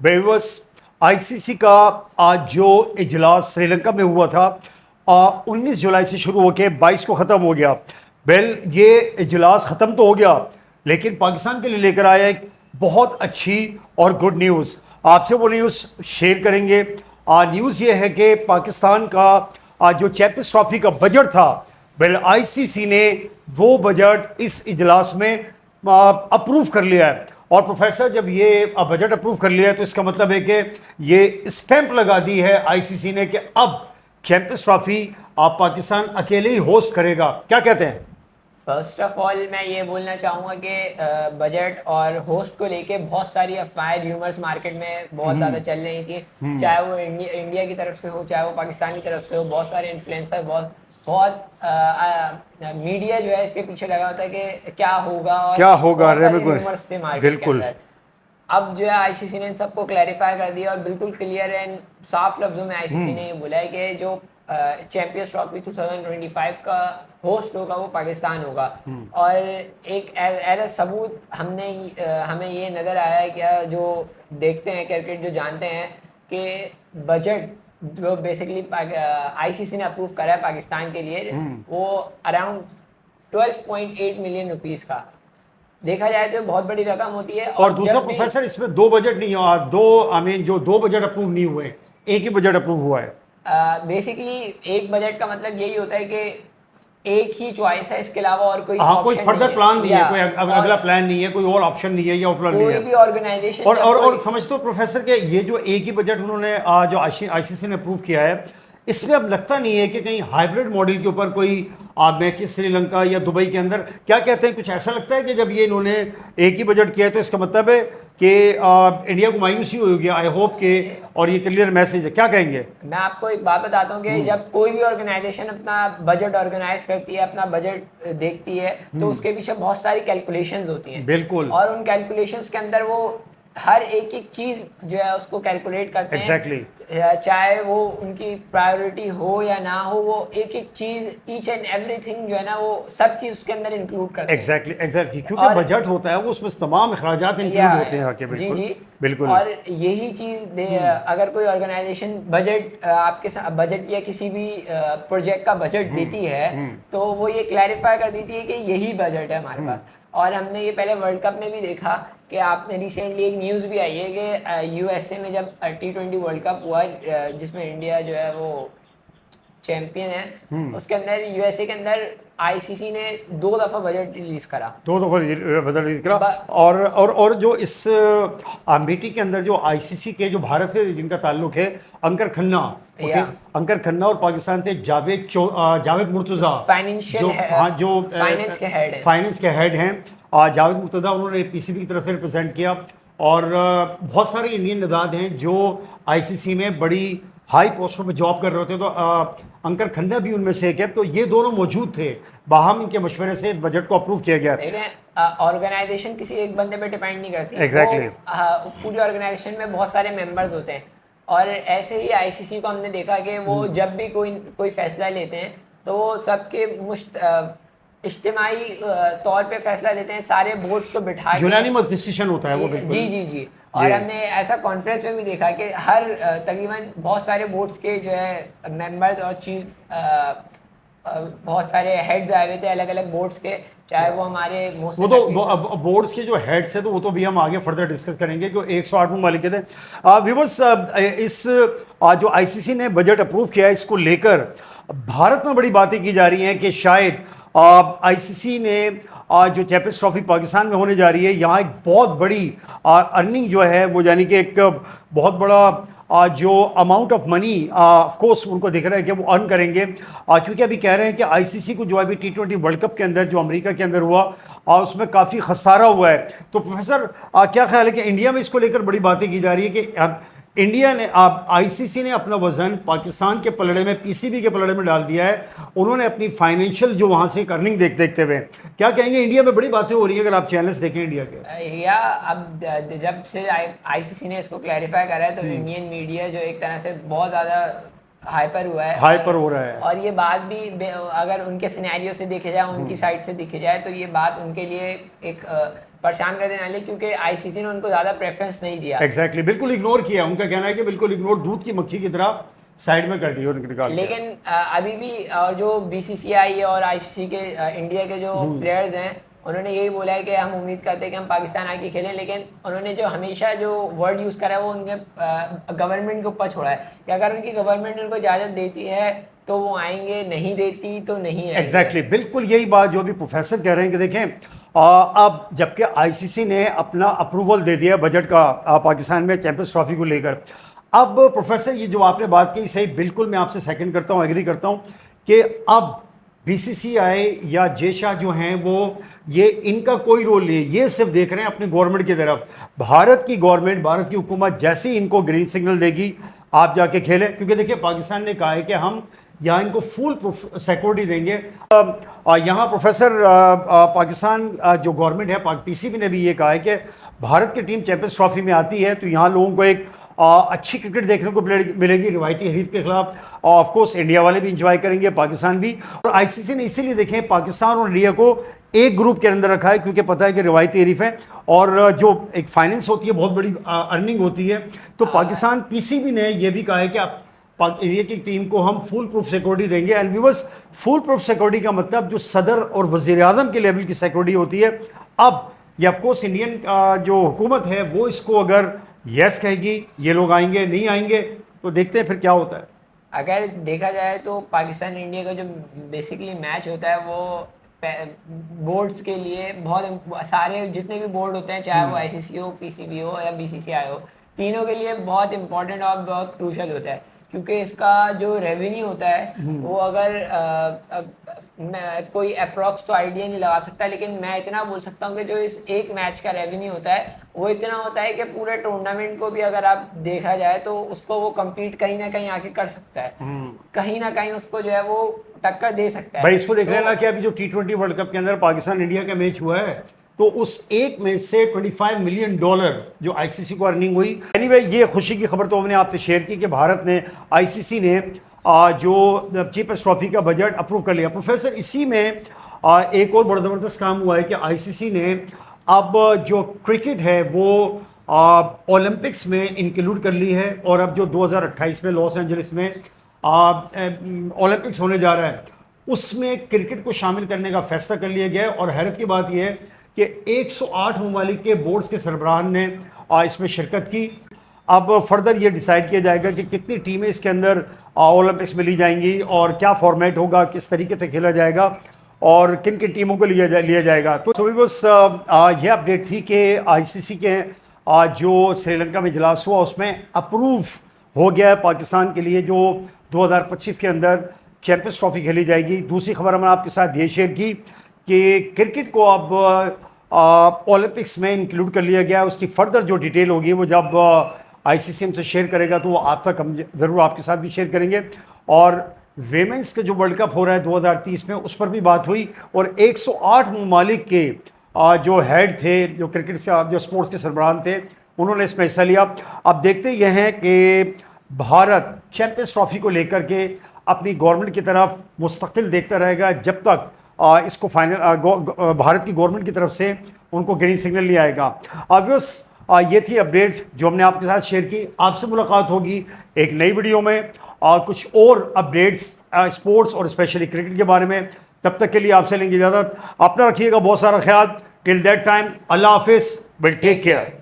Bewas ICC का आज जो इजलास श्रीलंका में हुआ था 19 जुलाई से शुरू होकर 22 को ख़त्म हो गया। ये इजलास ख़त्म तो हो गया, लेकिन पाकिस्तान के लिए लेकर आया एक बहुत अच्छी और गुड न्यूज़। आपसे वो न्यूज़ शेयर करेंगे। न्यूज़ ये है कि पाकिस्तान का जो चैंपियंस ट्रॉफी का बजट था, आईसीसी ने वो बजट इस इजलास में अप्रूव कर लिया है। और प्रोफेसर, जब ये बजट अप्रूव कर लिया है तो इसका मतलब है कि ये स्टैंप लगा दी है आईसीसी ने कि अब चैंपियंस ट्रॉफी पाकिस्तान अकेले ही होस्ट करेगा। क्या कहते हैं? फर्स्ट ऑफ ऑल मैं ये बोलना चाहूँगा कि बजट और होस्ट को लेके बहुत सारी अफवाहें र्यूमर्स मार्केट में बहुत ज़्यादा चल रही थी, चाहे वो इंडिया की तरफ से हो, चाहे वो पाकिस्तान की तरफ से हो। बहुत सारे इन्फ्लुएंसर, बहुत बहुत मीडिया जो है इसके पीछे लगा होता है कि क्या होगा, और क्या होगा, बहुत सारे र्यूमर्स थे मार्केट के बिल्कुल। अंदर। अब जो है आईसीसी ने इन सबको क्लैरिफाई कर दिया और बिल्कुल क्लियर एंड साफ लफ्जों में आईसीसी ने ये बोला है कि जो चैंपियंस ट्रॉफी 2025 का होस्ट होगा वो पाकिस्तान होगा। और एक एज सबूत हमें ये नज़र आया है क्या, जो देखते हैं क्रिकेट, जो जानते हैं कि बजट जो बेसिकली आईसीसी ने अप्रूव करा है पाकिस्तान के लिए, वो अराउंड 12.8 मिलियन रुपीज़ का देखा जाए तो बहुत बड़ी रकम होती है। और दूसरा प्रोफेसर, इसमें दो बजट नहीं हुआ, जो दो बजट अप्रूव नहीं हुए, एक ही बजट अप्रूव हुआ है। बेसिकली एक बजट का मतलब यही होता है कि एक ही चॉइस है, इसके अलावा और कोई कोई फर्दर प्लान नहीं है, कोई अगला प्लान नहीं है, कोई और ऑप्शन नहीं है या प्लान नहीं है कोई भी ऑर्गेनाइजेशन। और समझते हो प्रोफेसर के ये जो एक ही बजट उन्होंने जो आईसीसी ने अप्रूव किया है, इसमें अब लगता नहीं है कि कहीं हाइब्रिड मॉडल के ऊपर कोई मैचेस श्रीलंका या दुबई के अंदर, क्या कहते हैं, कुछ ऐसा लगता है कि जब ये इन्होंने एक ही बजट किया है तो इसका मतलब है कि इंडिया को मायूसी होगी, आई होप के, और ये क्लियर मैसेज है। क्या कहेंगे? मैं आपको एक बात बताता हूँ कि जब कोई भी ऑर्गेनाइजेशन अपना बजट ऑर्गेनाइज करती है, अपना बजट देखती है, तो उसके पीछे बहुत सारी कैलकुलेशंस होती हैं। बिल्कुल। और उन कैलकुलेशंस के अंदर वो हर एक चीज़ जो है उसको कैलकुलेट करते हैं। Exactly. चाहे वो उनकी प्रायोरिटी हो या ना हो, वो एक एक चीज़, ईच एंड एवरीथिंग जो है ना, वो सब चीज़ उसके अंदर इंक्लूड करते हैं। एग्जैक्टली, क्योंकि बजट होता है वो, उसमें तमाम अखराजात इंक्लूड होते हैं। बिल्कुल जी जी, बिल्कुल। और यही चीज़ अगर कोई ऑर्गेनाइजेशन बजट आपके बजट या किसी भी प्रोजेक्ट का बजट देती है, तो वो ये क्लैरिफाई कर देती है कि यही बजट है हमारे पास। और हमने ये पहले वर्ल्ड कप में भी देखा कि आपने रिसेंटली एक न्यूज़ भी आई है कि यूएसए में जब T20 वर्ल्ड कप हुआ, जिसमें इंडिया जो है वो चैंपियन है, उसके अंदर यूएसए के अंदर आईसीसी ने 2 दफ़ा बजट रिलीज करा, 2 दफ़ा बजट रिलीज करा। और जो इस मीटिंग के अंदर जो आईसीसी के जो भारत से जिनका ताल्लुक है, अंकर खन्ना, अंकर खन्ना, और पाकिस्तान से जावेद मुर्तज़ा, फाइनेंस के हेड हैं, जावेद मुर्तज़ा, उन्होंने पीसीबी की तरफ से रिप्रेजेंट किया। और बहुत सारे इंडियन नदाद हैं जो आईसीसी में बड़ी हाई पोस्टों में जॉब कर रहे होते, तो अंकर खन्ना भी उनमें से एक है। तो ये दोनों मौजूद थे, बाहम इनके मशवरे से बजट को अप्रूव किया गया। ऑर्गेनाइजेशन किसी एक बंदे पे डिपेंड नहीं करती। एग्जैक्टली। पूरी ऑर्गेनाइजेशन में बहुत सारे मेंबर्स होते हैं, और ऐसे ही आईसीसी को हमने देखा कि वो जब भी कोई फैसला लेते हैं तो वो सबके इज्तिमाई तौर पे फैसला लेते हैं, सारे बोर्ड्स को बिठा के यूनानिमस डिसीजन होता है वो। बिल्कुल जी जी जी। और हमने ऐसा कॉन्फ्रेंस में भी देखा कि हर तकरीबन बहुत सारे बोर्ड्स के जो है मेंबर्स और चीफ, बहुत सारे हेड्स आए हुए थे अलग अलग बोर्ड्स के, चाहे वो हमारे वो तो बोर्ड्स के जो हेड्स है, तो वो तो भी हम आगे फर्दर डिस्कस करेंगे कि 108 ममालिक थे। व्यूअर्स, इस जो आईसीसी ने बजट अप्रूव किया है, इसको लेकर भारत में बड़ी बातें की जा रही हैं कि शायद आईसीसी ने जो चैंपियंस ट्रॉफी पाकिस्तान में होने जा रही है, यहाँ एक बहुत बड़ी अर्निंग जो है वो, यानी कि एक बहुत बड़ा जो amount of money of course उनको दिख रहा है कि वो अर्न करेंगे, क्योंकि अभी कह रहे हैं कि आईसीसी को जो अभी T20 वर्ल्ड कप के अंदर जो अमेरिका के अंदर हुआ, उसमें काफ़ी खसारा हुआ है। तो प्रोफेसर, क्या ख्याल है कि इंडिया में इसको लेकर बड़ी बातें की जा रही है कि इंडिया ने, आईसीसी ने अपना वजन पाकिस्तान के पलड़े में, पीसीबी के पलड़े में डाल दिया है, उन्होंने अपनी फाइनेंशियल जो वहां से अर्निंग देखते हुए। क्या कहेंगे? इंडिया में बड़ी बातें हो रही है अगर आप चैनल्स देखें इंडिया के। या अब जब से आईसीसी ने इसको क्लैरिफाई करा है, तो इंडियन मीडिया जो एक तरह से बहुत ज़्यादा हाइपर हुआ है, हाइपर हो रहा है। और ये बात भी अगर उनके सिनेरियो से देखे जाए, उनकी साइड से देखे जाए, तो ये बात उनके लिए एक परेशान कर देने वाले, क्योंकि आईसीसी ने उनको ज़्यादा प्रेफरेंस नहीं दिया। एग्जैक्टली, बिल्कुल इग्नोर किया। उनका कहना है कि बिल्कुल इग्नोर, दूध की मक्खी की तरह साइड में कर दिया, उनके निकाल दिया। लेकिन अभी भी जो बीसीसीआई और आईसीसी के इंडिया के जो प्लेयर्स हैं, उन्होंने यही बोला है कि हम उम्मीद करते हैं कि हम पाकिस्तान आके खेलें, लेकिन उन्होंने जो हमेशा जो वर्ड यूज़ करा है वो उनके गवर्नमेंट के ऊपर छोड़ा है कि अगर उनकी गवर्नमेंट उनको इजाज़त देती है तो वो आएंगे, नहीं देती तो नहीं आएंगे। एग्जैक्टली, बिल्कुल यही बात जो अभी प्रोफेसर कह रहे हैं कि देखें अब जबकि आईसीसी ने अपना अप्रूवल दे दिया बजट का पाकिस्तान में चैंपियंस ट्रॉफी को लेकर, अब प्रोफेसर ये जो आपने बात कही सही, बिल्कुल मैं आपसे सेकंड करता हूँ, एग्री करता हूँ कि अब बीसीसीआई या जेशा जो हैं वो ये इनका कोई रोल नहीं है, ये सिर्फ देख रहे हैं अपनी गवर्नमेंट की तरफ। भारत की गवर्नमेंट, भारत की हुकूमत जैसे ही इनको ग्रीन सिग्नल देगी आप जाके खेलें, क्योंकि देखिए पाकिस्तान ने कहा है कि हम यहाँ इनको फुल सिक्योरिटी देंगे। यहाँ प्रोफेसर पाकिस्तान जो गवर्नमेंट है, पीसीबी ने भी ये कहा है कि भारत की टीम चैंपियंस ट्रॉफी में आती है तो यहाँ लोगों को एक अच्छी क्रिकेट देखने को मिलेगी रिवायती हरीफ के खिलाफ। ऑफ कोर्स इंडिया वाले भी इंजॉय करेंगे, पाकिस्तान भी। और आईसीसी ने इसीलिए देखें पाकिस्तान और इंडिया को एक ग्रुप के अंदर रखा है, क्योंकि पता है कि रिवायती हरीफ है और जो एक फाइनेंस होती है बहुत बड़ी अर्निंग होती है। तो पाकिस्तान, पीसीबी ने यह भी कहा है कि आप इंडिया की टीम को हम फुल प्रूफ सिक्योरिटी देंगे। And viewers, full proof security का मतलब जो सदर और वजीर आजम के लेवल की सिक्योरिटी होती है। अब ये ऑफकोर्स इंडियन जो हुकूमत है वो इसको अगर यस कहेगी, ये लोग आएंगे, नहीं आएंगे तो देखते हैं फिर क्या होता है। अगर देखा जाए तो पाकिस्तान इंडिया का जो बेसिकली मैच होता है वो बोर्ड्स के लिए बहुत सारे जितने भी बोर्ड होते हैं, चाहे वो आईसीसी हो, पीसीबी हो या बीसीसीआई हो, तीनों के लिए बहुत इंपॉर्टेंट और बहुत क्रूशल होता है, क्योंकि इसका जो रेवेन्यू होता है वो अगर मैं कोई अप्रॉक्स तो आइडिया नहीं लगा सकता, लेकिन मैं इतना बोल सकता हूँ कि जो इस एक मैच का रेवेन्यू होता है वो इतना होता है कि पूरे टूर्नामेंट को भी अगर आप देखा जाए तो उसको वो कम्पीट कहीं ना कहीं आके कर सकता है, कहीं ना कहीं उसको जो है वो टक्कर दे सकता है। भाई इसको देख लेना कि अभी जो T20 वर्ल्ड कप के अंदर पाकिस्तान इंडिया का मैच हुआ है तो उस एक मैच से $25 मिलियन जो आईसीसी को अर्निंग हुई। एनीवे, ये खुशी की खबर तो हमने आपसे शेयर की कि भारत ने, आईसीसी ने जो चैंपियंस ट्रॉफी का बजट अप्रूव कर लिया। प्रोफेसर, इसी में एक और बड़ा ज़बरदस्त काम हुआ है कि आईसीसी ने अब जो क्रिकेट है वो ओलंपिक्स में इंक्लूड कर ली है, और अब जो 2028 में लॉस एंजलिस में ओलंपिक्स होने जा रहा है उसमें क्रिकेट को शामिल करने का फैसला कर लिया गया है। और हैरत की बात यह है कि 108 ममालिक के बोर्ड्स के सरबराहान ने इसमें शिरकत की। अब फर्दर ये डिसाइड किया जाएगा कि कितनी टीमें इसके अंदर ओलंपिक्स में ली जाएंगी और क्या फॉर्मेट होगा, किस तरीके से खेला जाएगा और किन किन टीमों को लिया जाएगा। तो बस ये अपडेट थी कि आईसीसी के जो श्रीलंका में इजलास हुआ उसमें अप्रूव हो गया है पाकिस्तान के लिए जो 2025 के अंदर चैंपियंस ट्रॉफी खेली जाएगी। दूसरी खबर हमने आपके साथ ये शेयर की कि क्रिकेट को अब ओलंपिक्स में इंक्लूड कर लिया गया है। उसकी फर्दर जो डिटेल होगी वो जब आईसीसी हमसे शेयर करेगा तो वो आप तक हम ज़रूर आपके साथ भी शेयर करेंगे। और वेमेंस का जो वर्ल्ड कप हो रहा है 2030 में, उस पर भी बात हुई और 108 ममालिक के जो हेड थे, जो क्रिकेट से जो स्पोर्ट्स के सरबराहान थे, उन्होंने इसमें हिस्सा लिया। अब देखते ये हैं कि भारत चैंपियंस ट्रॉफी को लेकर के अपनी गवर्नमेंट की तरफ मुस्तकिल देखता रहेगा जब तक इसको फाइनल भारत की गवर्नमेंट की तरफ से उनको ग्रीन सिग्नल नहीं आएगा। ऑब्वियस ये थी अपडेट जो हमने आपके साथ शेयर की। आपसे मुलाकात होगी एक नई वीडियो में कुछ और अपडेट्स स्पोर्ट्स और स्पेशली क्रिकेट के बारे में। तब तक के लिए आपसे लेंगे इजाज़त। अपना रखिएगा बहुत सारा ख्याल। टिल दैट टाइम, अल्लाह हाफिज़, विल टेक केयर।